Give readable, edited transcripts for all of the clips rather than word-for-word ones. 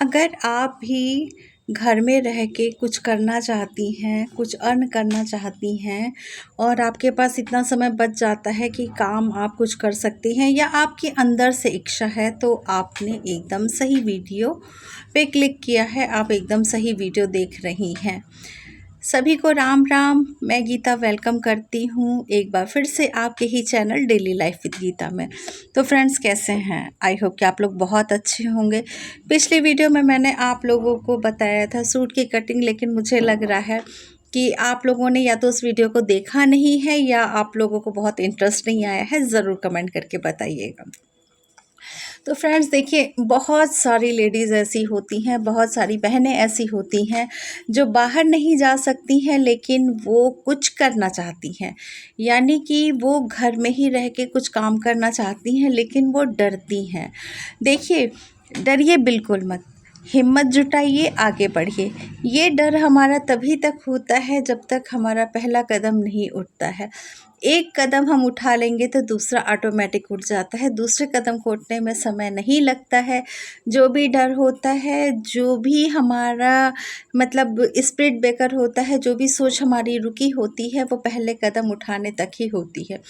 अगर आप भी घर में रह के कुछ करना चाहती हैं, कुछ अर्न करना चाहती हैं और आपके पास इतना समय बच जाता है कि काम आप कुछ कर सकती हैं या आपके अंदर से इच्छा है, तो आपने एकदम सही वीडियो पे क्लिक किया है। आप एकदम सही वीडियो देख रही हैं। सभी को राम राम। मैं गीता वेलकम करती हूँ एक बार फिर से आपके ही channel daily life with Geeta में। तो फ्रेंड्स, कैसे हैं? आई होप कि आप लोग बहुत अच्छे होंगे। पिछले वीडियो में मैंने आप लोगों को बताया था सूट की कटिंग, लेकिन मुझे लग रहा है कि आप लोगों ने या तो उस वीडियो को देखा नहीं है या आप लोगों को बहुत इंटरेस्ट नहीं आया है। ज़रूर कमेंट करके बताइएगा। तो फ्रेंड्स देखिए, बहुत सारी लेडीज़ ऐसी होती हैं, बहुत सारी बहनें ऐसी होती हैं जो बाहर नहीं जा सकती हैं, लेकिन वो कुछ करना चाहती हैं। यानी कि वो घर में ही रह के कुछ काम करना चाहती हैं, लेकिन वो डरती हैं। देखिए, डरिए बिल्कुल मत, हिम्मत जुटाइए, आगे बढ़िए। ये डर हमारा तभी तक होता है जब तक हमारा पहला कदम नहीं उठता है। एक कदम हम उठा लेंगे तो दूसरा ऑटोमेटिक उठ जाता है। दूसरे कदम को उठने में समय नहीं लगता है। जो भी डर होता है, जो भी हमारा मतलब स्पिरिट ब्रेकर होता है, जो भी सोच हमारी रुकी होती है, वो पहले कदम उठाने तक ही होती है।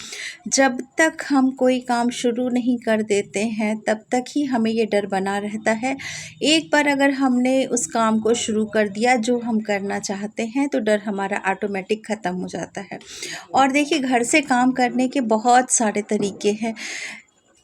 जब तक हम कोई काम शुरू नहीं कर देते हैं, तब तक ही हमें ये डर बना रहता है। एक बार अगर हमने उस काम को शुरू कर दिया जो हम करना चाहते हैं, तो डर हमारा ऑटोमेटिक ख़त्म हो जाता है। और देखिए, घर से काम करने के बहुत सारे तरीके हैं।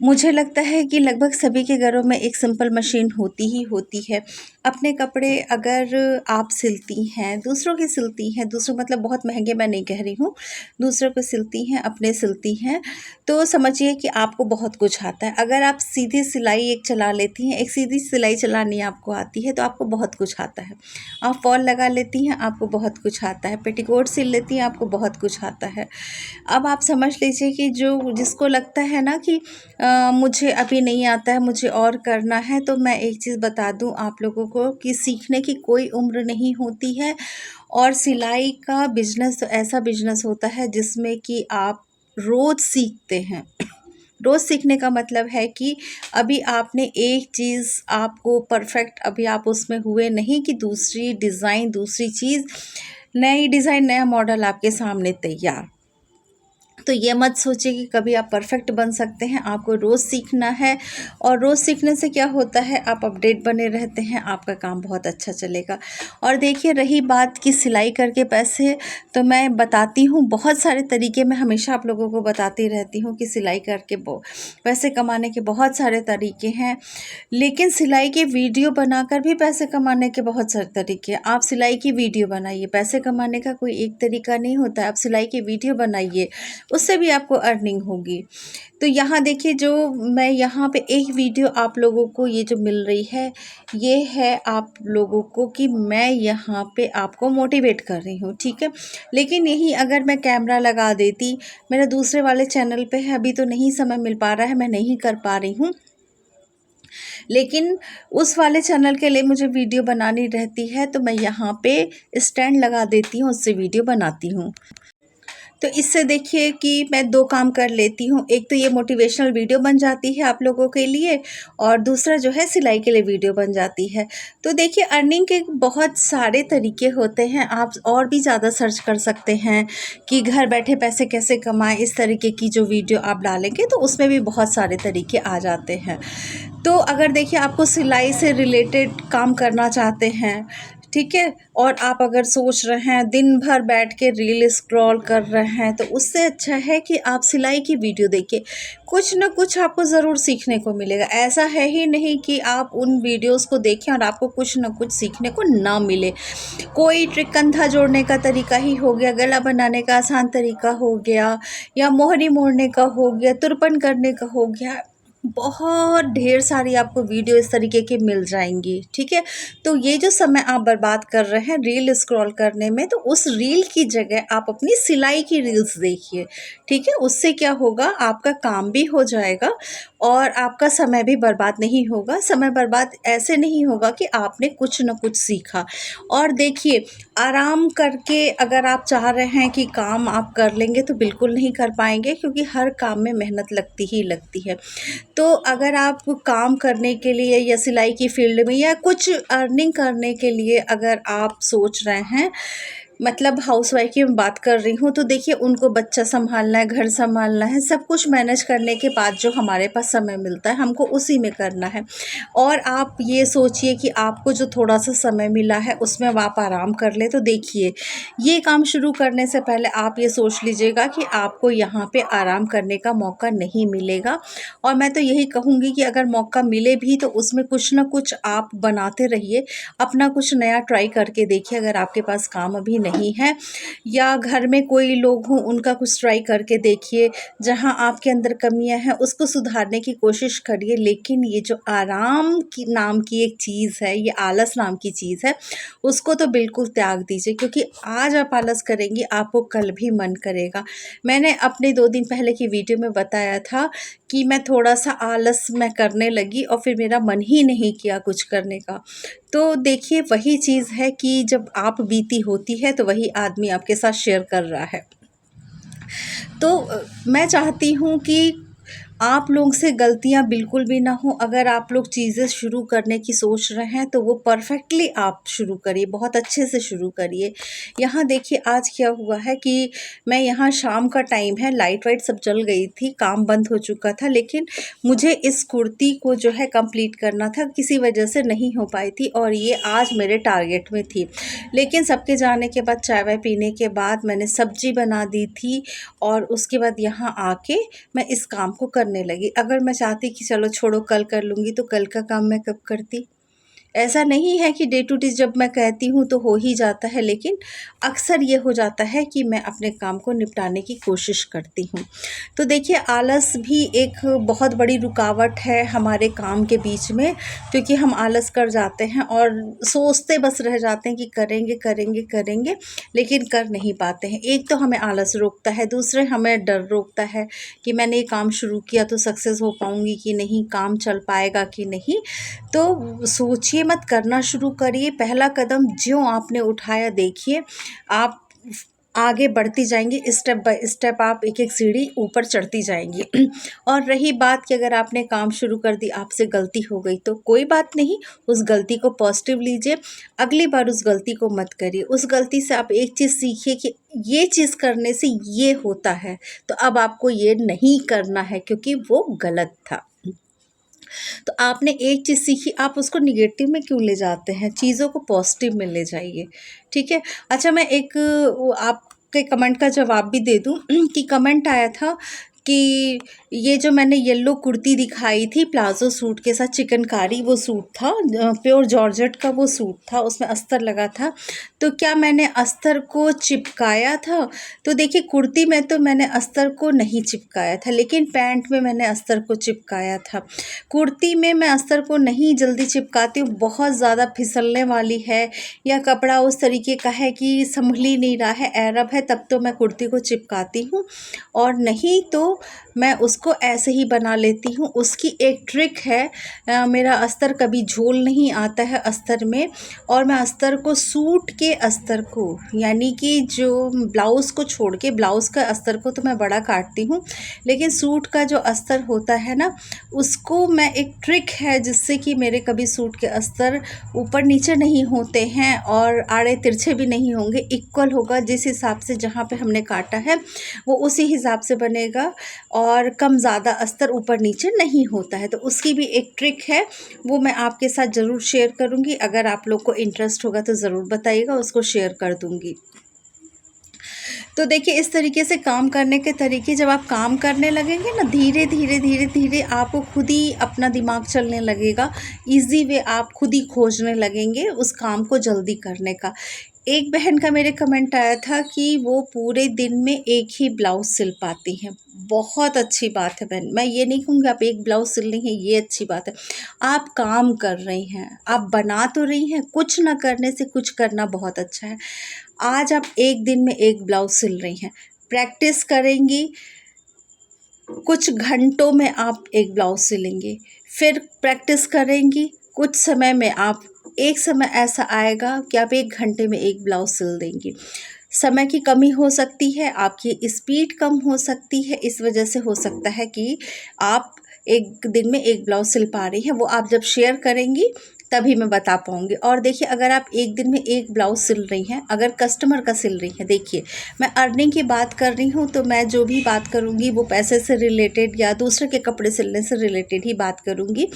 मुझे लगता है कि लगभग सभी के घरों में एक सिंपल मशीन होती ही होती है। अपने कपड़े अगर आप सिलती हैं, दूसरों के सिलती हैं, दूसरों मतलब बहुत महंगे मैं नहीं कह रही हूँ, दूसरों को सिलती हैं, अपने सिलती हैं, तो समझिए कि आपको बहुत कुछ आता है। अगर आप सीधी सिलाई एक चला लेती हैं, एक सीधी सिलाई चलानी आपको आती है, तो आपको बहुत कुछ आता है। आप फॉल लगा लेती हैं, आपको बहुत कुछ आता है। पेटीकोट सिल लेती हैं, आपको बहुत कुछ आता है। अब आप समझ लीजिए कि जो जिसको लगता है ना कि मुझे अभी नहीं आता है, मुझे और करना है, तो मैं एक चीज़ बता दूं आप लोगों को कि सीखने की कोई उम्र नहीं होती है। और सिलाई का बिजनेस तो ऐसा बिजनेस होता है जिसमें कि आप रोज़ सीखते हैं। रोज़ सीखने का मतलब है कि अभी आपने एक चीज़ आपको परफेक्ट, अभी आप उसमें हुए नहीं कि दूसरी डिज़ाइन, दूसरी चीज़, नई डिज़ाइन, नया मॉडल आपके सामने तैयार। तो ये मत सोचिए कि कभी आप परफेक्ट बन सकते हैं। आपको रोज़ सीखना है, और रोज़ सीखने से क्या होता है, आप अपडेट बने रहते हैं, आपका काम बहुत अच्छा चलेगा। और देखिए, रही बात कि सिलाई करके पैसे, तो मैं बताती हूँ बहुत सारे तरीके, मैं हमेशा आप लोगों को बताती रहती हूँ कि सिलाई करके पैसे कमाने के बहुत सारे तरीके हैं। लेकिन सिलाई के वीडियो बनाकर भी पैसे कमाने के बहुत सारे तरीके हैं। आप सिलाई की वीडियो बनाइए, पैसे कमाने का कोई एक तरीका नहीं होता है। आप सिलाई की वीडियो बनाइए, उससे भी आपको अर्निंग होगी। तो यहाँ देखिए, जो मैं यहाँ पे एक वीडियो आप लोगों को ये जो मिल रही है, ये है आप लोगों को कि मैं यहाँ पे आपको मोटिवेट कर रही हूँ, ठीक है। लेकिन यही अगर मैं कैमरा लगा देती, मेरा दूसरे वाले चैनल पे है, अभी तो नहीं समय मिल पा रहा है, मैं नहीं कर पा रही हूँ, लेकिन उस वाले चैनल के लिए मुझे वीडियो बनानी रहती है, तो मैं यहाँ पे स्टैंड लगा देती हूँ, उससे वीडियो बनाती हूँ। तो इससे देखिए कि मैं 2 काम कर लेती हूँ। एक तो ये मोटिवेशनल वीडियो बन जाती है आप लोगों के लिए, और दूसरा जो है सिलाई के लिए वीडियो बन जाती है। तो देखिए, अर्निंग के बहुत सारे तरीके होते हैं। आप और भी ज़्यादा सर्च कर सकते हैं कि घर बैठे पैसे कैसे कमाएँ। इस तरीके की जो वीडियो आप डालेंगे तो उसमें भी बहुत सारे तरीके आ जाते हैं। तो अगर देखिए, आपको सिलाई से रिलेटेड काम करना चाहते हैं, ठीक है, और आप अगर सोच रहे हैं दिन भर बैठ के रील स्क्रॉल कर रहे हैं, तो उससे अच्छा है कि आप सिलाई की वीडियो देखिए। कुछ ना कुछ आपको ज़रूर सीखने को मिलेगा। ऐसा है ही नहीं कि आप उन वीडियोस को देखें और आपको कुछ ना कुछ सीखने को ना मिले। कोई ट्रिक कंधा जोड़ने का तरीका ही हो गया, गला बनाने का आसान तरीका हो गया, या मोहरी मोड़ने का हो गया, तुरपन करने का हो गया, बहुत ढेर सारी आपको वीडियो इस तरीके की मिल जाएंगी, ठीक है। तो ये जो समय आप बर्बाद कर रहे हैं रील स्क्रॉल करने में, तो उस रील की जगह आप अपनी सिलाई की रील्स देखिए, ठीक है। उससे क्या होगा, आपका काम भी हो जाएगा और आपका समय भी बर्बाद नहीं होगा। समय बर्बाद ऐसे नहीं होगा कि आपने कुछ न कुछ सीखा। और देखिए, आराम करके अगर आप चाह रहे हैं कि काम आप कर लेंगे तो बिल्कुल नहीं कर पाएँगे, क्योंकि हर काम में मेहनत लगती ही लगती है। तो अगर आप काम करने के लिए या सिलाई की फ़ील्ड में या कुछ अर्निंग करने के लिए अगर आप सोच रहे हैं, मतलब हाउसवाइफ़ की मैं बात कर रही हूँ, तो देखिए उनको बच्चा सँभालना है, घर सँभालना है, सब कुछ मैनेज करने के बाद जो हमारे पास समय मिलता है, हमको उसी में करना है। और आप ये सोचिए कि आपको जो थोड़ा-सा समय मिला है, उसमें अब आप आराम कर लें। तो देखिए, ये काम शुरू करने से पहले आप ये सोच लीजिएगा कि आपको यहाँ पे आराम करने का मौका नहीं मिलेगा। और मैं तो यही कहूँगी कि अगर मौका मिले भी तो उसमें कुछ न कुछ आप बनाते रहिए, अपना कुछ नया ट्राई करके देखिए। अगर आपके पास काम अभी नहीं है या घर में कोई लोग हों, उनका कुछ ट्राई करके देखिए। जहाँ आपके अंदर कमियाँ हैं उसको सुधारने की कोशिश करिए। लेकिन ये जो आराम की नाम की एक चीज़ है, ये आलस नाम की चीज़ है, उसको तो बिल्कुल त्याग दीजिए, क्योंकि आज आप आलस करेंगी, आपको कल भी मन करेगा। मैंने अपने 2 दिन पहले की वीडियो में बताया था कि मैं थोड़ा-सा आलस मैं करने लगी और फिर मेरा मन ही नहीं किया कुछ करने का। तो देखिए, वही चीज़ है कि जब आप बीती होती है तो वही आदमी आपके साथ शेयर कर रहा है। तो मैं चाहती हूँ कि आप लोग से गलतियाँ बिल्कुल भी ना हो। अगर आप लोग चीज़ें शुरू करने की सोच रहे हैं तो वो परफेक्टली आप शुरू करिए, बहुत अच्छे से शुरू करिए। यहाँ देखिए, आज क्या हुआ है कि मैं यहाँ शाम का टाइम है, लाइट वाइट सब जल गई थी, काम बंद हो चुका था, लेकिन मुझे इस कुर्ती को जो है कंप्लीट करना था, किसी वजह से नहीं हो पाई थी और ये आज मेरे टारगेट में थी। लेकिन सबके जाने के बाद, चाय वाय पीने के बाद मैंने सब्जी बना दी थी और उसके बाद यहाँ आके मैं इस काम को करने लगी। अगर मैं चाहती कि चलो छोड़ो कल कर लूँगी, तो कल का काम मैं कब करती? ऐसा नहीं है कि डे टू डे जब मैं कहती हूँ तो हो ही जाता है, लेकिन अक्सर ये हो जाता है कि मैं अपने काम को निपटाने की कोशिश करती हूँ। तो देखिए, आलस भी एक बहुत बड़ी रुकावट है हमारे काम के बीच में, क्योंकि हम आलस कर जाते हैं और सोचते बस रह जाते हैं कि करेंगे, करेंगे, करेंगे, लेकिन कर नहीं पाते हैं। एक तो हमें आलस रोकता है, दूसरे हमें डर रोकता है कि मैंने ये काम शुरू किया तो सक्सेस हो पाऊँगी कि नहीं, काम चल पाएगा कि नहीं। तो सोचिए मत, करना शुरू करिए। पहला कदम ज्यों आपने उठाया, देखिए आप आगे बढ़ती जाएँगी, स्टेप बाय स्टेप आप एक-एक सीढ़ी ऊपर चढ़ती जाएँगी। और रही बात कि अगर आपने काम शुरू कर दी, आपसे गलती हो गई, तो कोई बात नहीं, उस गलती को पॉज़िटिव लीजिए। अगली बार उस गलती को मत करिए। उस गलती से आप एक चीज़ सीखिए कि ये चीज़ करने से ये होता है, तो अब आपको ये नहीं करना है, क्योंकि वो गलत था। तो आपने एक चीज़ सीखी, आप उसको नेगेटिव में क्यों ले जाते हैं? चीज़ों को पॉज़िटिव में ले जाइए, ठीक है? अच्छा, मैं एक वो आपके कमेंट का जवाब भी दे दूँ कि कमेंट आया था कि ये जो मैंने येलो कुर्ती दिखाई थी प्लाज़ो सूट के साथ, चिकनकारी वो सूट था, प्योर जॉर्जेट का वो सूट था, उसमें अस्तर लगा था। तो क्या मैंने अस्तर को चिपकाया था? तो देखिए, कुर्ती में तो मैंने अस्तर को नहीं चिपकाया था, लेकिन पैंट में मैंने अस्तर को चिपकाया था। कुर्ती में मैं अस्तर को नहीं जल्दी चिपकाती हूँ, बहुत ज़्यादा फिसलने वाली है या कपड़ा उस तरीके का है कि सँभल ही नहीं रहा है, ऐरब है, तब तो मैं कुर्ती को चिपकाती हूँ, और नहीं तो मैं उसको ऐसे ही बना लेती हूँ। उसकी एक ट्रिक है, मेरा अस्तर कभी झोल नहीं आता है अस्तर में, और मैं अस्तर को सूट के अस्तर को, यानी कि जो ब्लाउज़ को छोड़ के, ब्लाउज़ का अस्तर को तो मैं बड़ा काटती हूँ, लेकिन सूट का जो अस्तर होता है ना, उसको मैं, एक ट्रिक है जिससे कि मेरे कभी सूट के अस्तर ऊपर नीचे नहीं होते हैं और आड़े तिरछे भी नहीं होंगे, इक्वल होगा। जिस हिसाब से जहाँ पे हमने काटा है वो उसी हिसाब से बनेगा और कम ज़्यादा अस्तर ऊपर नीचे नहीं होता है। तो उसकी भी एक ट्रिक है, वो मैं आपके साथ ज़रूर शेयर करूँगी। अगर आप लोग को इंटरेस्ट होगा तो ज़रूर बताइएगा, उसको शेयर कर दूँगी। तो देखिए, इस तरीके से काम करने के तरीके, जब आप काम करने लगेंगे ना, धीरे धीरे धीरे धीरे आपको खुद ही अपना दिमाग चलने लगेगा। ईज़ी वे आप खुद ही खोजने लगेंगे उस काम को जल्दी करने का। एक बहन का मेरे कमेंट आया था कि वो पूरे दिन में एक ही ब्लाउज़ सिल पाती हैं। बहुत अच्छी बात है बहन, मैं ये नहीं कहूँगी आप एक ब्लाउज़ सिल रही हैं, ये अच्छी बात है। आप काम कर रही हैं, आप बना तो रही हैं, कुछ ना करने से कुछ करना बहुत अच्छा है। आज आप एक दिन में एक ब्लाउज़ सिल रही हैं, प्रैक्टिस करेंगी, कुछ घंटों में आप एक ब्लाउज़ सिलेंगी, फिर प्रैक्टिस करेंगी, कुछ समय में आप एक समय ऐसा आएगा कि आप 1 घंटे में एक ब्लाउज़ सिल देंगी। समय की कमी हो सकती है, आपकी स्पीड कम हो सकती है, इस वजह से हो सकता है कि आप 1 दिन में 1 ब्लाउज़ सिल पा रही हैं, वो आप जब शेयर करेंगी तभी मैं बता पाऊँगी। और देखिए, अगर आप 1 दिन में 1 ब्लाउज़ सिल रही हैं, अगर कस्टमर का सिल रही हैं, देखिए मैं अर्निंग की बात कर रही हूँ, तो मैं जो भी बात करूँगी वो पैसे से रिलेटेड या दूसरे के कपड़े सिलने से रिलेटेड ही बात करूँगी।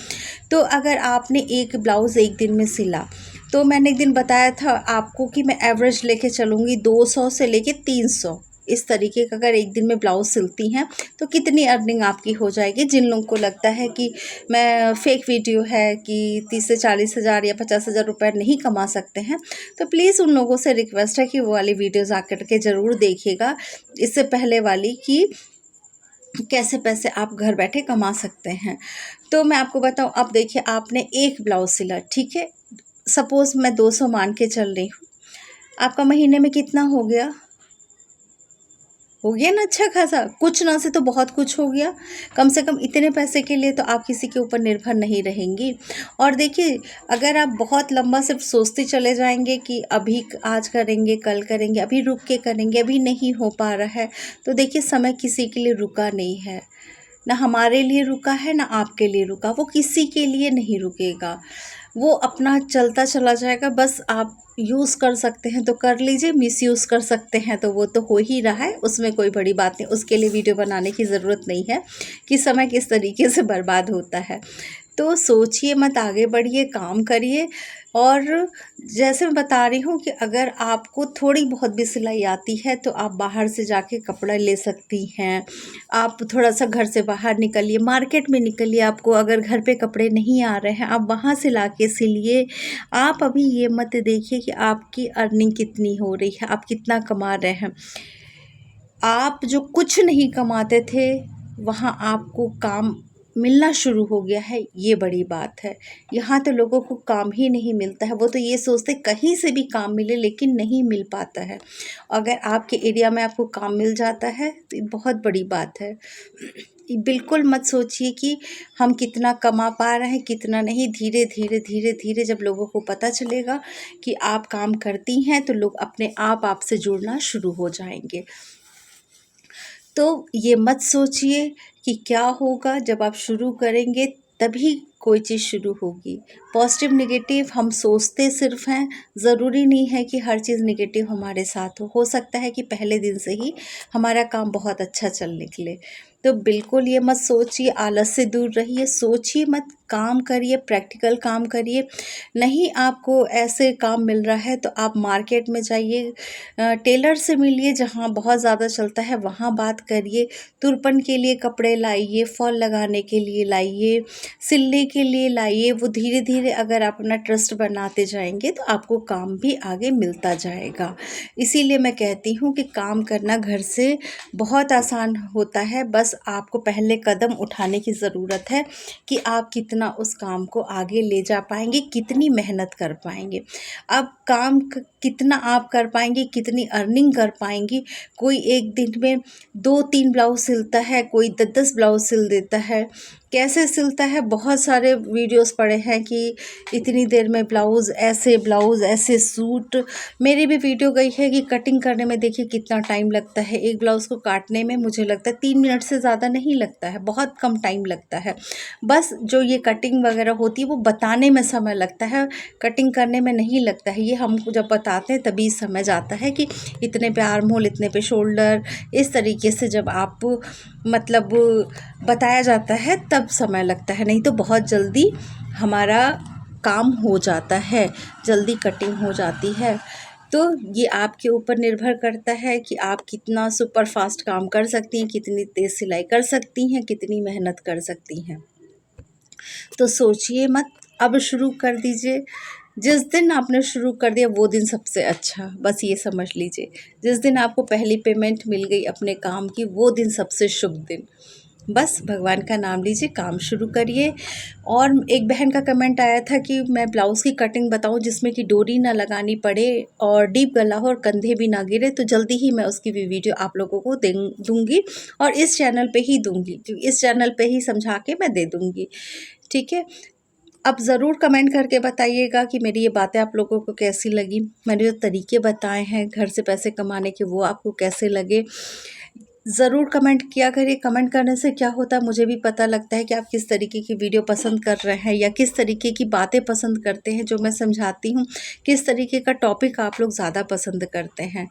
तो अगर आपने एक ब्लाउज़ 1 दिन में सिला, तो मैंने एक दिन बताया था आपको कि मैं एवरेज लेके चलूँगी 200 से लेके 300, इस तरीके का अगर 1 दिन में ब्लाउज़ सिलती हैं तो कितनी अर्निंग आपकी हो जाएगी। जिन लोगों को लगता है कि मैं फेक वीडियो है कि 30 से 40 हज़ार या 50 हज़ार रुपये नहीं कमा सकते हैं, तो प्लीज़ उन लोगों से रिक्वेस्ट है कि वो वाली वीडियोज़ आकर के ज़रूर देखिएगा, इससे पहले वाली कि कैसे पैसे आप घर बैठे कमा सकते हैं। तो मैं आपको बताऊँ, अब देखिए आपने एक ब्लाउज़ सिला, ठीक है? सपोज़ मैं 200 मान के चल रही हूँ, आपका महीने में कितना हो गया ना अच्छा खासा, कुछ ना से तो बहुत कुछ हो गया। कम से कम इतने पैसे के लिए तो आप किसी के ऊपर निर्भर नहीं रहेंगी। और देखिए, अगर आप बहुत लंबा सिर्फ सोचते चले जाएंगे कि अभी आज करेंगे, कल करेंगे, अभी रुक के करेंगे, अभी नहीं हो पा रहा है, तो देखिए समय किसी के लिए रुका नहीं है, ना हमारे लिए रुका है, ना आपके लिए रुका, वो किसी के लिए नहीं रुकेगा, वो अपना चलता चला जाएगा। बस आप यूज़ कर सकते हैं तो कर लीजिए, मिसयूज़ कर सकते हैं तो वो तो हो ही रहा है, उसमें कोई बड़ी बात नहीं, उसके लिए वीडियो बनाने की ज़रूरत नहीं है कि समय किस तरीके से बर्बाद होता है। तो सोचिए मत, आगे बढ़िए, काम करिए। और जैसे मैं बता रही हूँ कि अगर आपको थोड़ी बहुत भी सिलाई आती है तो आप बाहर से जाके कपड़ा ले सकती हैं। आप थोड़ा-सा घर से बाहर निकलिए, मार्केट में निकलिए, आपको अगर घर पे कपड़े नहीं आ रहे हैं, आप वहाँ से लाके सिलिए। आप अभी ये मत देखिए कि आपकी अर्निंग कितनी हो रही है, आप कितना कमा रहे हैं। आप जो कुछ नहीं कमाते थे, वहाँ आपको काम मिलना शुरू हो गया है, ये बड़ी बात है। यहाँ तो लोगों को काम ही नहीं मिलता है, वो तो ये सोचते कहीं से भी काम मिले, लेकिन नहीं मिल पाता है। अगर आपके एरिया में आपको काम मिल जाता है तो ये बहुत बड़ी बात है। बिल्कुल मत सोचिए कि हम कितना कमा पा रहे हैं, कितना नहीं। धीरे धीरे धीरे धीरे जब लोगों को पता चलेगा कि आप काम करती हैं, तो लोग अपने आप आपसे जुड़ना शुरू हो जाएंगे। तो ये मत सोचिए कि क्या होगा, जब आप शुरू करेंगे तभी कोई चीज़ शुरू होगी। पॉजिटिव नेगेटिव हम सोचते सिर्फ हैं, ज़रूरी नहीं है कि हर चीज़ नेगेटिव हमारे साथ हो सकता है कि पहले दिन से ही हमारा काम बहुत अच्छा चल निकले। तो बिल्कुल ये मत सोचिए, आलस से दूर रहिए, सोचिए मत, काम करिए, प्रैक्टिकल काम करिए। नहीं आपको ऐसे काम मिल रहा है तो आप मार्केट में जाइए, टेलर से मिलिए, जहाँ बहुत ज़्यादा चलता है वहाँ बात करिए। तुरपन के लिए कपड़े लाइए, फॉल लगाने के लिए लाइए, सिलने के लिए लाइए। वो धीरे धीरे अगर आप अपना ट्रस्ट बनाते जाएंगे तो आपको काम भी आगे मिलता जाएगा। इसीलिए मैं कहती हूँ कि काम करना घर से बहुत आसान होता है, बस आपको पहले कदम उठाने की ज़रूरत है कि आप कितना उस काम को आगे ले जा पाएंगे, कितनी मेहनत कर पाएंगे। अब काम कितना आप कर पाएंगे, कितनी अर्निंग कर पाएंगी। कोई एक दिन में 2-3 ब्लाउज़ सिलता है, कोई 10-10 ब्लाउज़ सिल देता है। कैसे सिलता है, बहुत सारे वीडियोस पड़े हैं कि इतनी देर में ब्लाउज़ ऐसे सूट। मेरी भी वीडियो गई है कि कटिंग करने में देखिए कितना टाइम लगता है। एक ब्लाउज़ को काटने में मुझे लगता है 3 मिनट से ज़्यादा नहीं लगता है, बहुत कम टाइम लगता है। बस जो ये कटिंग वगैरह होती है वो बताने में समय लगता है, कटिंग करने में नहीं लगता है। ये हमको जब बताते हैं तभी समझ आता है कि इतने पे आर्म होल, इतने पे शोल्डर, इस तरीके से जब आप मतलब बताया जाता है तब समय लगता है, नहीं तो बहुत जल्दी हमारा काम हो जाता है, जल्दी कटिंग हो जाती है। तो ये आपके ऊपर निर्भर करता है कि आप कितना सुपर फास्ट काम कर सकती हैं, कितनी तेज़ सिलाई कर सकती हैं, कितनी मेहनत कर सकती हैं। तो सोचिए मत, अब शुरू कर दीजिए। जिस दिन आपने शुरू कर दिया वो दिन सबसे अच्छा, बस ये समझ लीजिए। जिस दिन आपको पहली पेमेंट मिल गई अपने काम की, वो दिन सबसे शुभ दिन। बस भगवान का नाम लीजिए, काम शुरू करिए। और एक बहन का कमेंट आया था कि मैं ब्लाउज़ की कटिंग बताऊं जिसमें कि डोरी ना लगानी पड़े और डीप गला हो और कंधे भी ना गिरे, तो जल्दी ही मैं उसकी भी वीडियो आप लोगों को दूंगी और इस चैनल पे ही दूंगी, क्योंकि इस चैनल पे ही समझा के मैं दे दूंगी। ठीक है, अब ज़रूर कमेंट करके बताइएगा कि मेरी ये बातें आप लोगों को कैसी लगी। मैंने जो तरीके बताए हैं घर से पैसे कमाने के, वो आपको कैसे लगे, ज़रूर कमेंट किया करिए। कमेंट करने से क्या होता है, मुझे भी पता लगता है कि आप किस तरीके की वीडियो पसंद कर रहे हैं या किस तरीके की बातें पसंद करते हैं जो मैं समझाती हूँ, किस तरीके का टॉपिक आप लोग ज़्यादा पसंद करते हैं।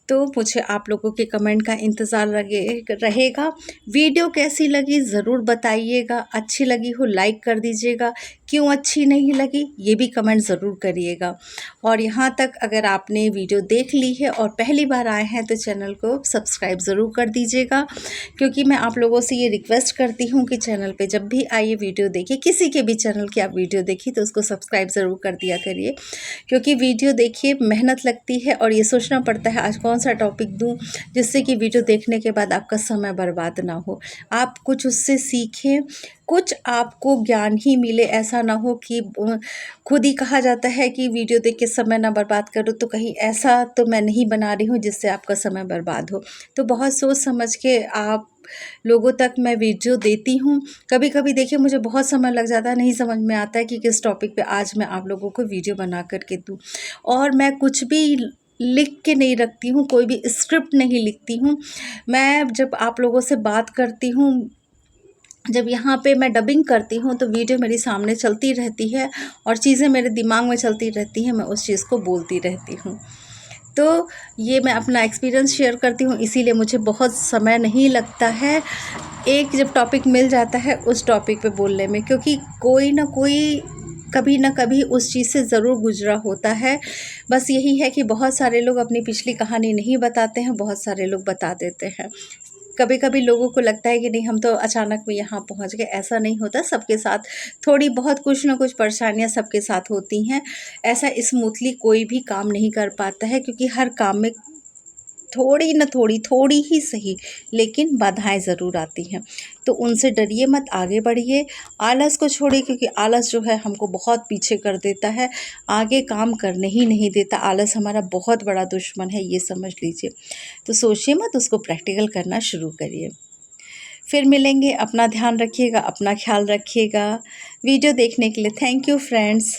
तो मुझे आप लोगों के कमेंट का इंतज़ार रहेगा। वीडियो कैसी लगी ज़रूर बताइएगा, अच्छी लगी हो लाइक कर दीजिएगा, क्यों अच्छी नहीं लगी ये भी कमेंट ज़रूर करिएगा। और यहाँ तक अगर आपने वीडियो देख ली है और पहली बार आए हैं तो चैनल को सब्सक्राइब ज़रूर कर दीजिएगा, क्योंकि मैं आप लोगों से ये रिक्वेस्ट करती हूँ कि चैनल पे जब भी आइए वीडियो देखिए, किसी के भी चैनल की आप वीडियो देखिए तो उसको सब्सक्राइब ज़रूर कर दिया करिए, क्योंकि वीडियो देखिए मेहनत लगती है और ये सोचना पड़ता है आज कौन सा टॉपिक दूं जिससे कि वीडियो देखने के बाद आपका समय बर्बाद ना हो, आप कुछ उससे सीखें, कुछ आपको ज्ञान ही मिले। ऐसा ना हो कि खुद ही कहा जाता है कि वीडियो देख के समय ना बर्बाद करो, तो कहीं ऐसा तो मैं नहीं बना रही हूँ जिससे आपका समय बर्बाद हो। तो बहुत सोच समझ के आप लोगों तक मैं वीडियो देती हूँ। कभी कभी देखिए मुझे बहुत समय लग जाता है, नहीं समझ में आता है कि किस टॉपिक पे आज मैं आप लोगों को वीडियो बना करके दूँ। और मैं कुछ भी लिख के नहीं रखती हूँ, कोई भी स्क्रिप्ट नहीं लिखती हूँ। मैं जब आप लोगों से बात करती हूँ, जब यहाँ पे मैं डबिंग करती हूँ तो वीडियो मेरे सामने चलती रहती है और चीज़ें मेरे दिमाग में चलती रहती हैं, मैं उस चीज़ को बोलती रहती हूँ। तो ये मैं अपना एक्सपीरियंस शेयर करती हूँ, इसीलिए मुझे बहुत समय नहीं लगता है एक जब टॉपिक मिल जाता है उस टॉपिक पे बोलने में, क्योंकि कोई ना कोई कभी ना कभी उस चीज़ से ज़रूर गुजरा होता है। बस यही है कि बहुत सारे लोग अपनी पिछली कहानी नहीं बताते हैं, बहुत सारे लोग बता देते हैं। कभी कभी लोगों को लगता है कि नहीं हम तो अचानक में यहाँ पहुँच गए, ऐसा नहीं होता। सबके साथ थोड़ी बहुत कुछ ना कुछ परेशानियाँ सबके साथ होती हैं। ऐसा स्मूथली कोई भी काम नहीं कर पाता है, क्योंकि हर काम में थोड़ी न थोड़ी, थोड़ी ही सही लेकिन बाधाएं ज़रूर आती हैं। तो उनसे डरिए मत, आगे बढ़िए, आलस को छोड़िए, क्योंकि आलस जो है हमको बहुत पीछे कर देता है, आगे काम करने ही नहीं देता। आलस हमारा बहुत बड़ा दुश्मन है, ये समझ लीजिए। तो सोचिए मत, उसको प्रैक्टिकल करना शुरू करिए। फिर मिलेंगे, अपना ध्यान रखिएगा, अपना ख्याल रखिएगा। वीडियो देखने के लिए थैंक यू फ्रेंड्स।